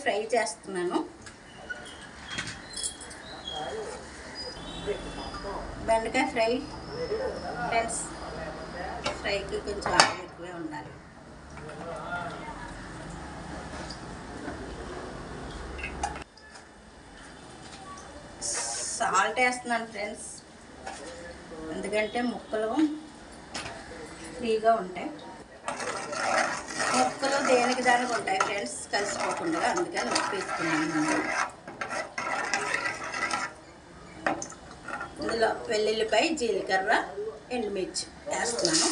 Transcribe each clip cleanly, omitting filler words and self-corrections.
Fry చేస్తున్నాను. బెండకాయ fry friends, ఫ్రైకి కొంచెం ఆయిల్ ఎక్కువే ఉండాలి. సాల్ట్ వేస్తున్నాను ఫ్రెండ్స్, ఎందుకంటే ముక్కలు ఫ్రీగా ఉంటాయి. ముక్కలు దేనికి దానికి ఉంటాయి ఫ్రెండ్స్, కలిసిపోకుండా, అందుకని ఉప్పు వేసుకున్నాను. ఇందులో వెల్లుల్లిపాయ, జీలకర్ర, ఎండుమిర్చి వేస్తున్నాను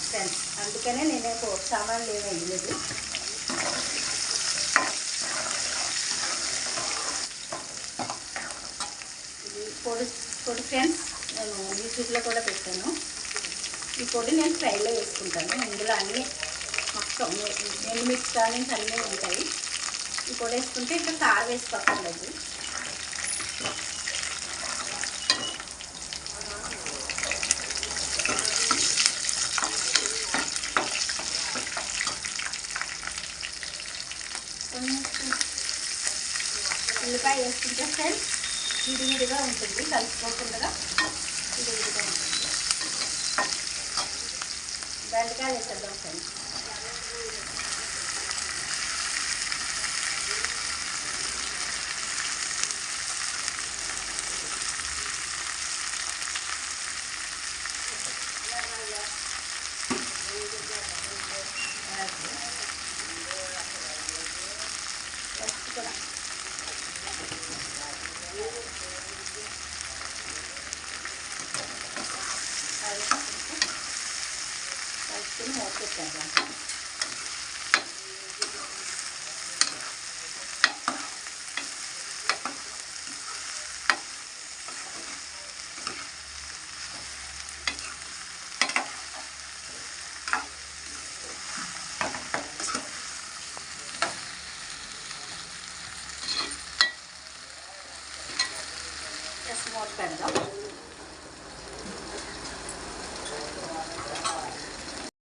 ఫ్రెండ్స్. అందుకనే నేనే సామాన్లు ఏమి వేయలేదు. ఇది పొడి ఫ్రెండ్స్, నేను యూట్యూబ్లో కూడా పెట్టాను. ఈ పొడి నేను ఫ్రైలో వేసుకుంటాను. ఇందులో అన్నీ మొత్తం ఎండుమిర్చి కానీ అన్నీ ఉంటాయి. ఈ పొడి వేసుకుంటే ఇంకా కారం వేసుకోక్కర్లేదు. ఉల్లిపాయ వేసుకుంటే ఫ్రెండ్స్ విడివిడిగా ఉంటుంది, కలిసిపోకుండా విడివిడిగా ఉంటుంది. బెండకాయలు వేసేద్దాం ఫ్రెండ్స్. కలుపుకొని మూత పెట్టేద్దాం. మూత పెడదాం.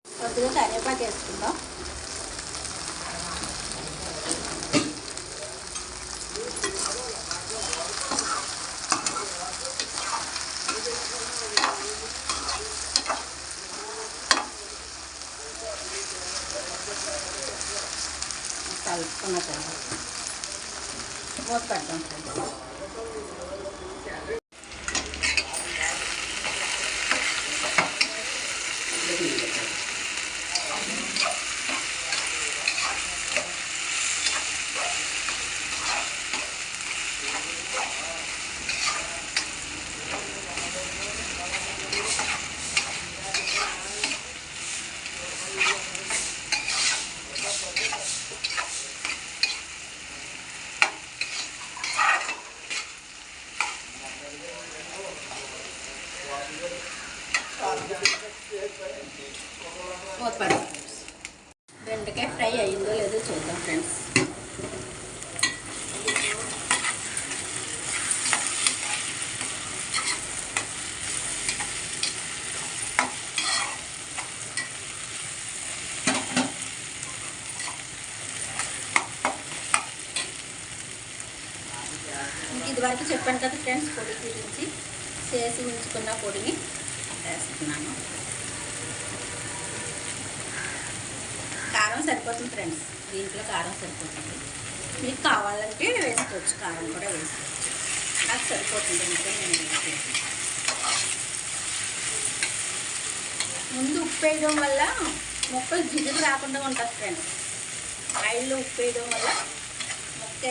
కొద్దిగా కరివేపాకు వేసుకుందాం. కలుపుకున్న తర్వాత మూత పెడదాం ఫ్రెండ్స్. బెండకాయ ఫ్రై అయిందో లేదో చూద్దాం ఫ్రెండ్స్. ఇదివరకు చెప్పాను కదా ఫ్రెండ్స్, పొడి గురించి చేసి ఉంచుకున్న పొడిని వేస్తున్నాను. కారం సరిపోతుంది ఫ్రెండ్స్, దీంట్లో కారం సరిపోతుంది. మీకు కావాలంటే వేసుకోవచ్చు, కారం కూడా వేసుకోవచ్చు. నాకు సరిపోతుంది ఇంకా నేను వేసుకోవచ్చు. ముందు ఉప్పు వేయడం వల్ల ముక్కలు జిగురు రాకుండా ఉంటుంది ఫ్రెండ్స్. ఆయిల్లో ఉప్పు వేయడం వల్ల ముక్క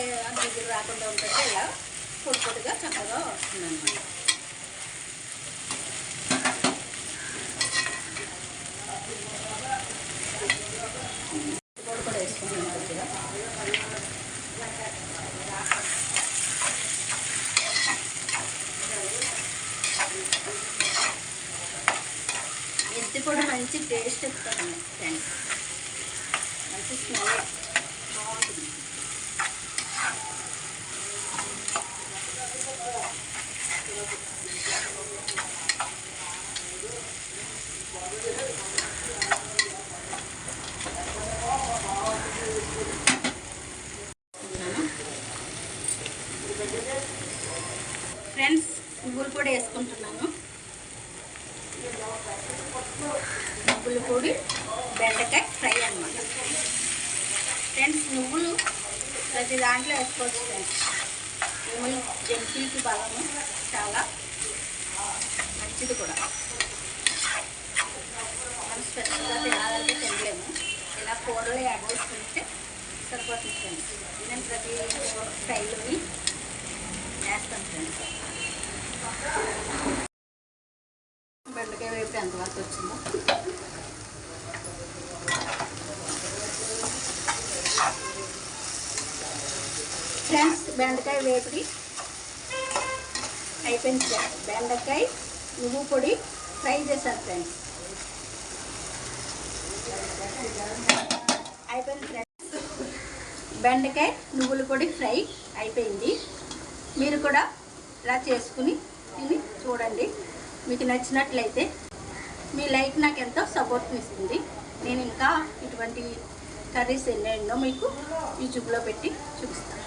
జిగురు రాకుండా ఉంటుంది. ఇలా పొడి పొడిగా చక్కగా వస్తుంది అన్నమాట. పొడి కూడా వేసుకున్నాను కొద్దిగా. ఎత్తి పొడి మంచి టేస్ట్ ఇస్తుంది ఫ్రెండ్స్, మంచి స్మెల్ బాగుంటుంది. పొడి వేసుకుంటున్నాను. నువ్వుల పొడి బెండకాయ ఫ్రై అన్నమాట ఫ్రెండ్స్. నువ్వులు ప్రతి దాంట్లో వేసుకోవచ్చు ఫ్రెండ్స్. జంతికి బలము చాలా మంచిది కూడా. మనం స్పెషల్గా తినాలంటే తినలేము, ఇలా కూరలో యాడ్ చేసుకుంటే సరిపోతుంది ఫ్రెండ్స్. నేను ప్రతి ఫ్రైలోని వేస్తాను ఫ్రెండ్స్. బెండకాయ వేపు ఎంతవరకు వచ్చిందో ఫ్రెండ్స్. బెండకాయ వేపుడి అయిపోయింది ఫ్రెండ్స్. బెండకాయ నువ్వు పొడి ఫ్రై చేశాను ఫ్రెండ్స్. అయిపోయింది ఫ్రెండ్స్. బెండకాయ నువ్వుల పొడి ఫ్రై అయిపోయింది. మీరు కూడా ఇలా చేసుకుని తిని చూడండి. మీకు నచ్చినట్లయితే మీ లైక్ నాకు ఎంతో సపోర్ట్ని ఇస్తుంది. నేను ఇంకా ఇటువంటి కర్రీస్ ఎన్నెన్నో మీకు యూట్యూబ్లో పెట్టి చూపిస్తాను.